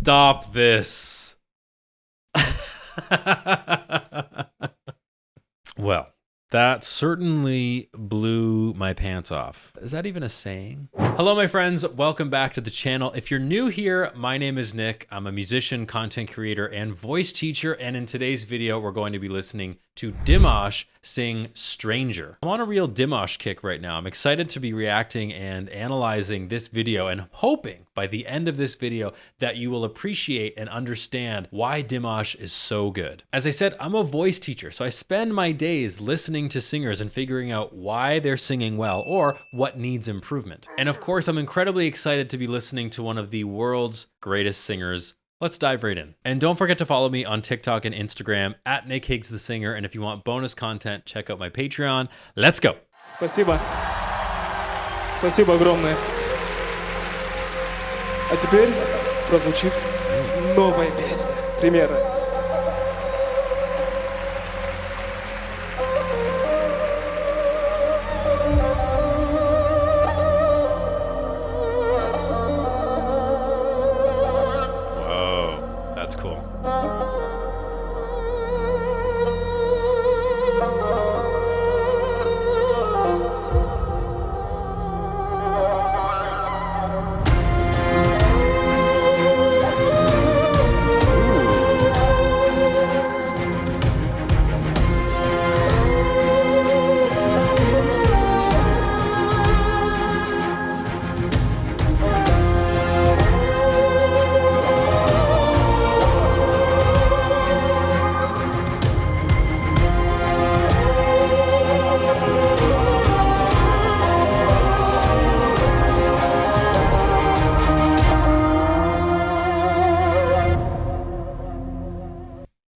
Stop this. Well, that certainly blew my pants off. Is that even a saying? Hello, my friends. Welcome back to the channel. If you're new here, my name is Nick. I'm a musician, content creator, and voice teacher. And in today's video, we're going to be listening to Dimash sing Stranger. I'm on a real Dimash kick right now. I'm excited to be reacting and analyzing this video and hoping by the end of this video that you will appreciate and understand why Dimash is so good. As I said, I'm a voice teacher, so I spend my days listening to singers and figuring out why they're singing well or what needs improvement. And of course, I'm incredibly excited to be listening to one of the world's greatest singers. Let's dive right in. And don't forget to follow me on TikTok and Instagram at Nick Higgs the Singer. And if you want bonus content, check out my Patreon. Let's go. Спасибо. Спасибо огромное. А теперь прозвучит новая песня. Премьера. That's cool.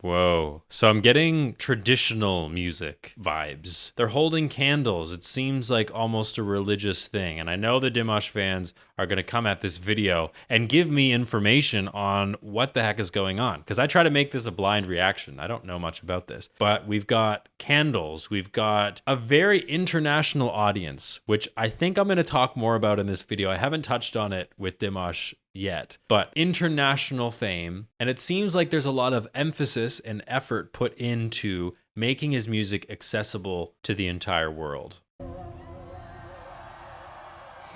Whoa. So I'm getting traditional music vibes. They're holding candles. It seems like almost a religious thing. And I know the Dimash fans are going to come at this video and give me information on what the heck is going on. Because I try to make this a blind reaction. I don't know much about this. But we've got candles. We've got a very international audience, which I think I'm going to talk more about in this video. I haven't touched on it with Dimash yet, but international fame. And it seems like there's a lot of emphasis and effort put into making his music accessible to the entire world.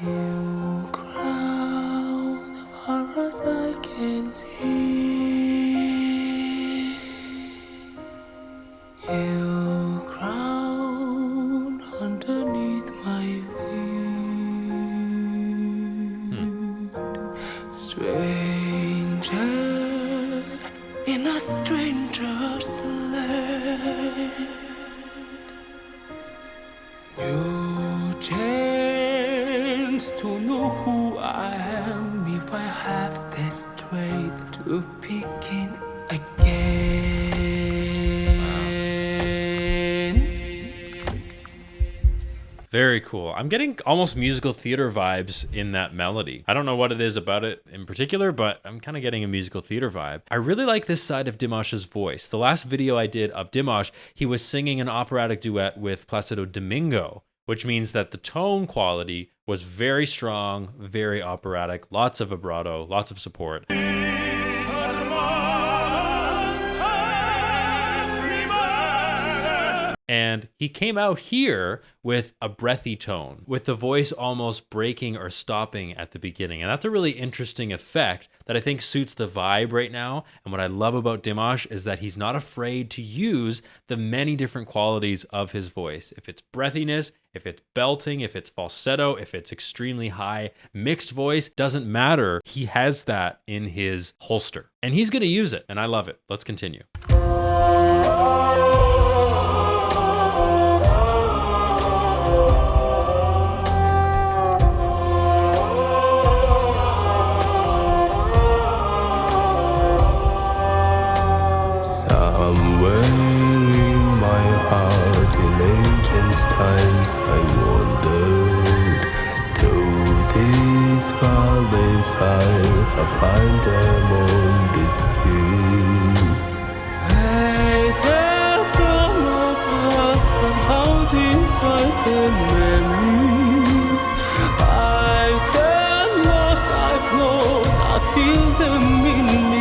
You crown as far as I can see. You crown underneath my feet. Stranger in a stranger's land. You chance to know who I am if I have the strength to begin again. Very cool. I'm getting almost musical theater vibes in that melody. I don't know what it is about it in particular, but I'm kind of getting a musical theater vibe. I really like this side of Dimash's voice. The last video I did of Dimash, he was singing an operatic duet with Placido Domingo, which means that the tone quality was very strong, very operatic, lots of vibrato, lots of support. And he came out here with a breathy tone, with the voice almost breaking or stopping at the beginning. And that's a really interesting effect that I think suits the vibe right now. And what I love about Dimash is that he's not afraid to use the many different qualities of his voice. If it's breathiness, if it's belting, if it's falsetto, if it's extremely high mixed voice, doesn't matter. He has that in his holster and he's going to use it. And I love it. Let's continue. Somewhere in my heart, in ancient times, I wandered through these valleys. I have climbed them on these hills. Faces from my past, somehow divide the memories. I've said lost, I've lost, I feel them in me.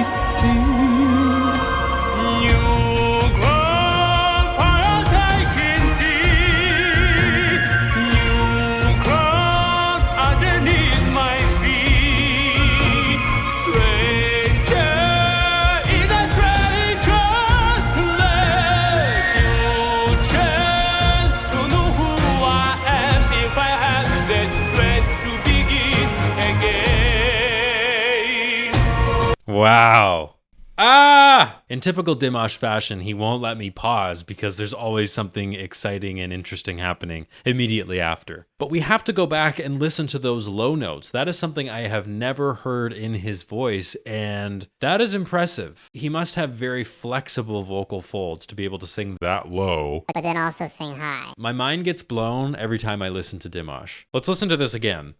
Wow. Ah! In typical Dimash fashion, he won't let me pause because there's always something exciting and interesting happening immediately after. But we have to go back and listen to those low notes. That is something I have never heard in his voice, and that is impressive. He must have very flexible vocal folds to be able to sing that low, but then also sing high. My mind gets blown every time I listen to Dimash. Let's listen to this again.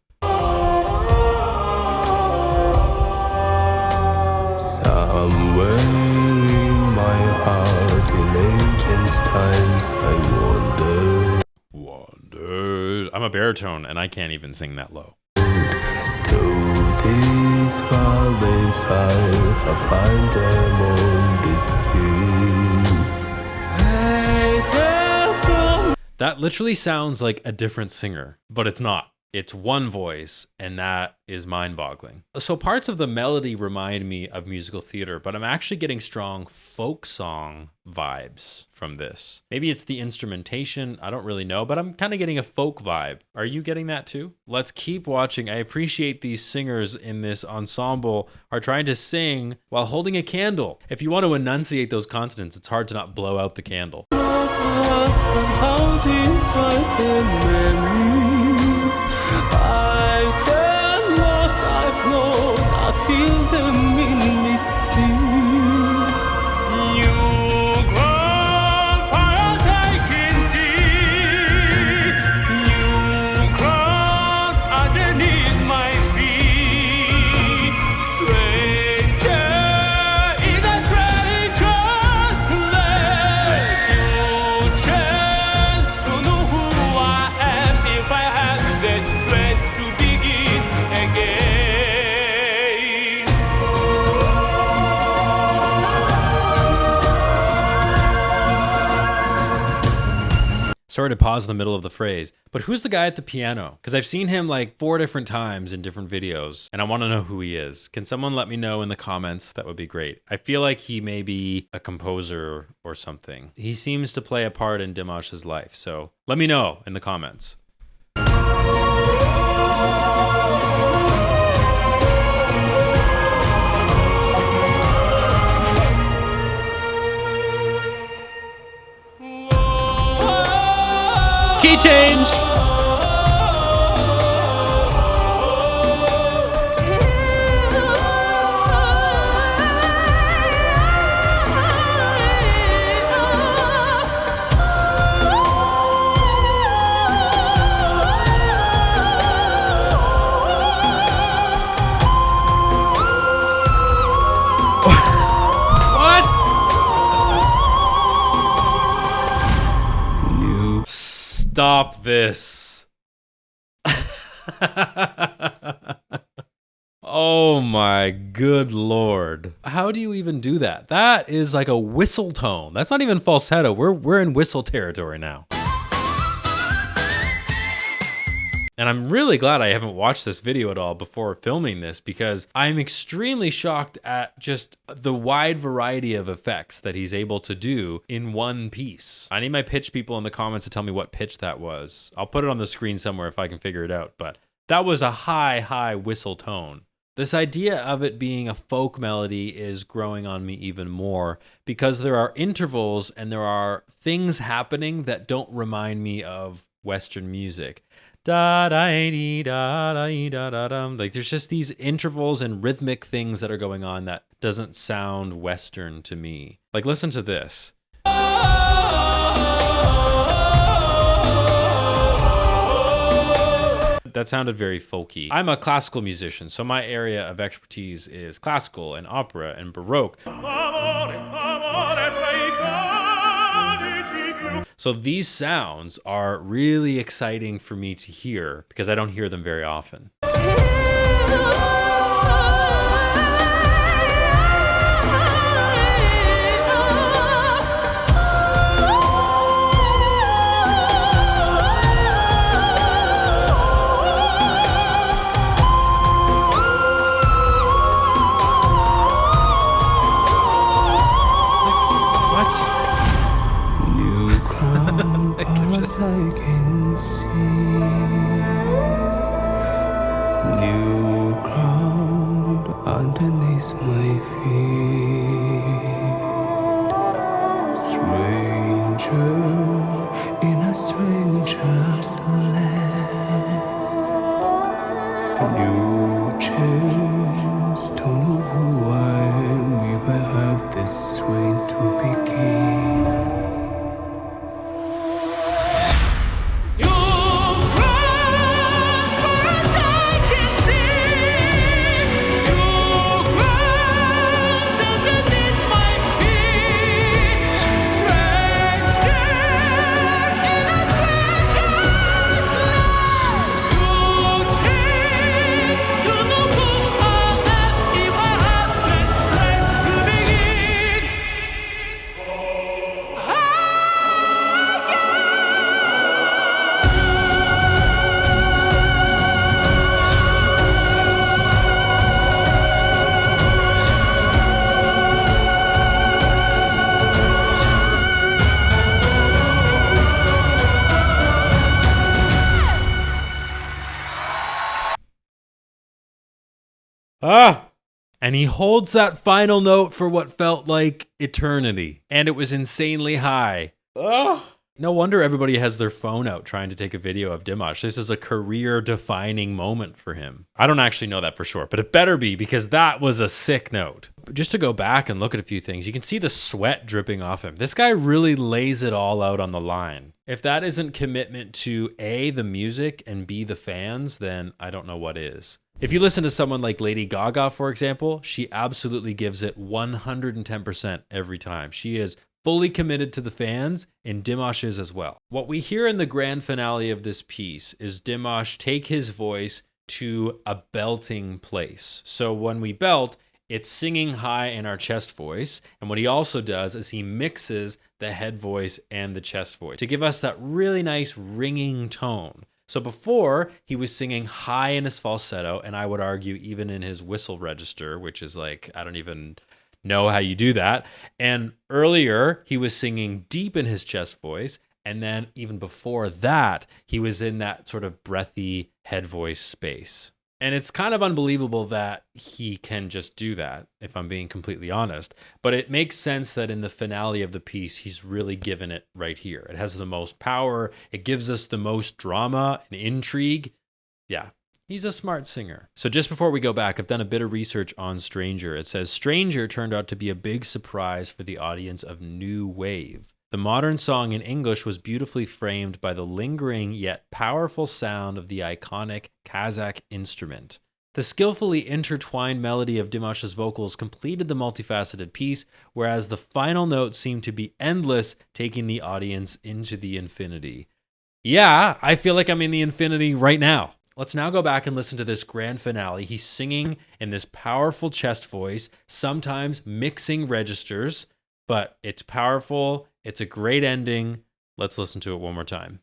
Somewhere in my heart, in ancient times, I Wondered. I'm a baritone and I can't even sing that low. through these valleys I have climbed them on these hills. That literally sounds like a different singer, but it's not. It's one voice, and that is mind-boggling. So parts of the melody remind me of musical theater, but I'm actually getting strong folk song vibes from this. Maybe it's the instrumentation, I don't really know, but I'm kind of getting a folk vibe. Are you getting that too? Let's keep watching. I appreciate these singers in this ensemble are trying to sing while holding a candle. If you want to enunciate those consonants, it's hard to not blow out the candle. I've said lost, I've lost, I feel them in me sleep. You come far as I can see. You come underneath my feet. Stranger in a stranger's land. You chance to know who I am if I had the strength to begin again. Sorry to pause in the middle of the phrase, but who's the guy at the piano? Because I've seen him like 4 different times in different videos, and I want to know who he is. Can someone let me know in the comments? That would be great. I feel like he may be a composer or something. He seems to play a part in Dimash's life, so let me know in the comments. Key change! Stop this. Oh my good lord. How do you even do that? That is like a whistle tone. That's not even falsetto. We're in whistle territory now. And I'm really glad I haven't watched this video at all before filming this, because I'm extremely shocked at just the wide variety of effects that he's able to do in one piece. I need my pitch people in the comments to tell me what pitch that was. I'll put it on the screen somewhere if I can figure it out, but that was a high whistle tone. This idea of it being a folk melody is growing on me even more, because there are intervals and there are things happening that don't remind me of Western music. Da da dee da da da da dum. Like there's just these intervals and rhythmic things that are going on that doesn't sound Western to me. Like listen to this. That sounded very folky. I'm a classical musician, so my area of expertise is classical and opera and Baroque. So these sounds are really exciting for me to hear because I don't hear them very often. I can see new ground. Ah! And he holds that final note for what felt like eternity. And it was insanely high. Ah! No wonder everybody has their phone out trying to take a video of Dimash. This is a career-defining moment for him. I don't actually know that for sure, but it better be, because that was a sick note. Just to go back and look at a few things, you can see the sweat dripping off him. This guy really lays it all out on the line. If that isn't commitment to A, the music, and B, the fans, then I don't know what is. If you listen to someone like Lady Gaga, for example, she absolutely gives it 110% every time. She is fully committed to the fans, and Dimash is as well. What we hear in the grand finale of this piece is Dimash take his voice to a belting place. So when we belt, it's singing high in our chest voice, and what he also does is he mixes the head voice and the chest voice to give us that really nice ringing tone. So before, he was singing high in his falsetto, and I would argue even in his whistle register, which is like, I don't even know how you do that. And earlier, he was singing deep in his chest voice, and then even before that, he was in that sort of breathy head voice space. And it's kind of unbelievable that he can just do that, if I'm being completely honest. But it makes sense that in the finale of the piece, he's really given it right here. It has the most power. It gives us the most drama and intrigue. Yeah, he's a smart singer. So just before we go back, I've done a bit of research on Stranger. It says Stranger turned out to be a big surprise for the audience of New Wave. The modern song in English was beautifully framed by the lingering yet powerful sound of the iconic Kazakh instrument. The skillfully intertwined melody of Dimash's vocals completed the multifaceted piece, whereas the final note seemed to be endless, taking the audience into the infinity. Yeah, I feel like I'm in the infinity right now. Let's now go back and listen to this grand finale. He's singing in this powerful chest voice, sometimes mixing registers, but it's powerful. It's a great ending. Let's listen to it one more time.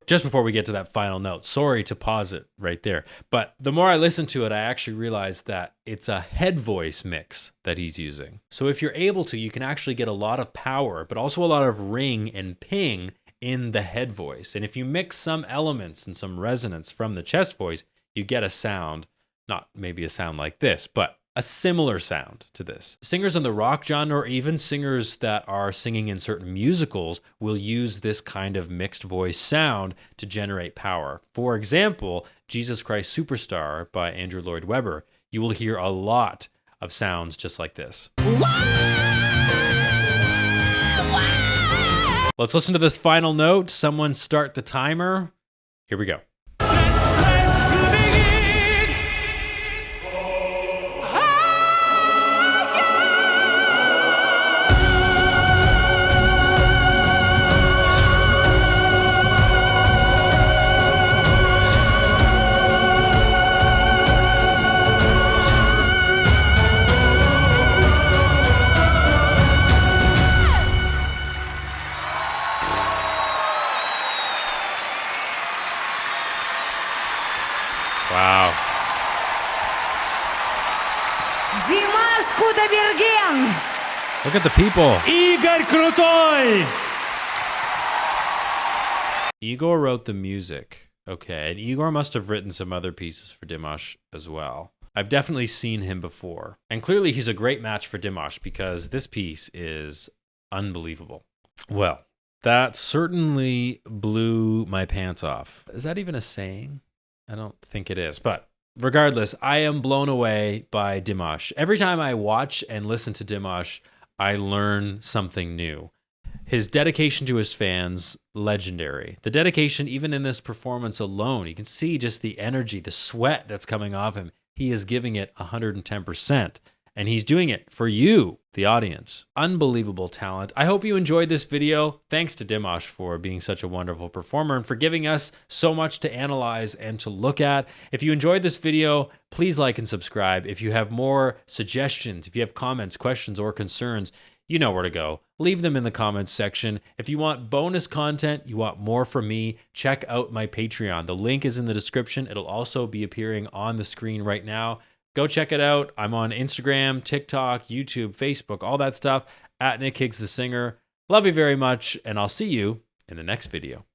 Just before we get to that final note, sorry to pause it right there, but the more I listen to it, I actually realize that it's a head voice mix that he's using. So if you're able to, you can actually get a lot of power, but also a lot of ring and ping in the head voice. And if you mix some elements and some resonance from the chest voice, you get a sound, not maybe a sound like this, but a similar sound to this. Singers in the rock genre, or even singers that are singing in certain musicals, will use this kind of mixed voice sound to generate power. For example, Jesus Christ Superstar by Andrew Lloyd Webber, you will hear a lot of sounds just like this. Let's listen to this final note. Someone start the timer. Here we go. Wow. Dimash Kudaibergen. Look at the people. Игорь Крутой! Igor wrote the music. Okay, and Igor must have written some other pieces for Dimash as well. I've definitely seen him before. And clearly he's a great match for Dimash because this piece is unbelievable. Well, that certainly blew my pants off. Is that even a saying? I don't think it is, but regardless, I am blown away by Dimash. Every time I watch and listen to Dimash, I learn something new. His dedication to his fans, legendary. The dedication, even in this performance alone, you can see just the energy, the sweat that's coming off him. He is giving it 110%. And he's doing it for you, the audience. Unbelievable talent. I hope you enjoyed this video. Thanks to Dimash for being such a wonderful performer and for giving us so much to analyze and to look at. If you enjoyed this video, please like and subscribe. If you have more suggestions, if you have comments, questions, or concerns, you know where to go. Leave them in the comments section. If you want bonus content, you want more from me, check out my Patreon. The link is in the description. It'll also be appearing on the screen right now. Go check it out. I'm on Instagram, TikTok, YouTube, Facebook, all that stuff, at Nick Higgs the Singer. Love you very much, and I'll see you in the next video.